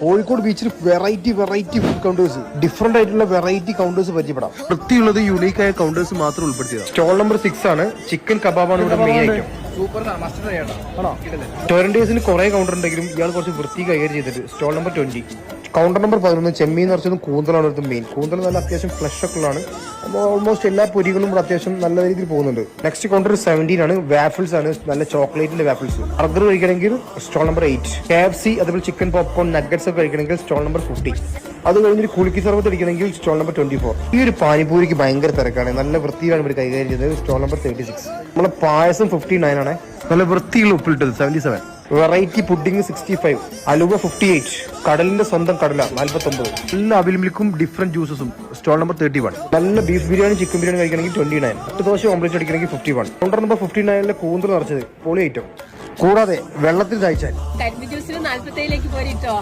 കോഴിക്കോട് ബീച്ചിൽ variety food counters, different ആയിട്ടുള്ള variety counters പരിചയപ്പെടാം. വൃത്തിയുള്ളത് യൂണീക്ക് ആയ കൗണ്ടേഴ്സ് മാത്രം ഉൾപ്പെടുത്തിയത്. സ്റ്റോൾ നമ്പർ 6 ആണ്. ചിക്കൻ കബാബാണ് ഇവിടെ മെയിൻ ഐറ്റം. ടൊറന്റേസിന് കുറെ കൗണ്ടർ ഉണ്ടെങ്കിലും ഇയാൾ കുറച്ച് വൃത്തി കൈകാര്യം ചെയ്തിട്ട്. Stall number 20. കൗണ്ടർ നമ്പർ 11 ചെമ്മീൻ നിറച്ചതും കൂന്തലാണ് ഇവിടുത്തെ മെയിൻ. കൂന്തൽ നല്ല അത്യാവശ്യം ഫ്ലഷ് ഒക്കെ ഉള്ളതാണ്. ഓൾമോസ്റ്റ് എല്ലാ പൊരികളും ഇവിടെ അത്യാവശ്യം നല്ല രീതിയിൽ പോകുന്നുണ്ട്. നെക്സ്റ്റ് കൗണ്ടർ 17 ആണ്. വാഫിൾസ് ആണ്, നല്ല ചോക്ലേറ്റിന്റെ വാഫിൾസ്. ബർഗർ കഴിക്കണമെങ്കിൽ സ്റ്റോൾ നമ്പർ 8. KFC അതുപോലെ ചിക്കൻ പോപ്കോൺ നഗറ്റ്സ് ഒക്കെ കഴിക്കണമെങ്കിൽ സ്റ്റോൾ നമ്പർ 50. അത് കഴിഞ്ഞൊരു കുലുക്കി സർവത്ത് അടിക്കണമെങ്കിൽ സ്റ്റോൾ നമ്പർ 24. ഈ ഒരു പാനിപൂരിക്ക് ഭയങ്കര തിരക്കാണ്. നല്ല വൃത്തിയിലാണ് ഇവർ കൈകാര്യം ചെയ്തത്. Stall number 36. നമ്മളെ പായസം 59 ആണ്. നല്ല വൃത്തിയുള്ള ഉപ്പിലിട്ടത് 77. Variety pudding 65. അലുവ 58. കടലിന്റെ സ്വന്തം കടല 49. എല്ലാ അവിലും ഡിഫറെന്റ് ജ്യൂസസും സ്റ്റോൾ നമ്പർ 31. നല്ല ബീഫ് ബിരിയാണി ചിക്കൻ ബിരിയാണി കഴിക്കണമെങ്കിൽ 29. 8 ദോശ ഓംലെറ്റ് അടിക്കണമെങ്കിൽ 51. കൗണ്ടർ നമ്പർ 59 കൂന്തൽ നിറച്ചത് പൊളി ഐറ്റം. കൂടാതെ വെള്ളത്തിൽ തയ്ച്ചാൽ കരിമ്പ് ജ്യൂസിന് 47 പോരിട്ടോ.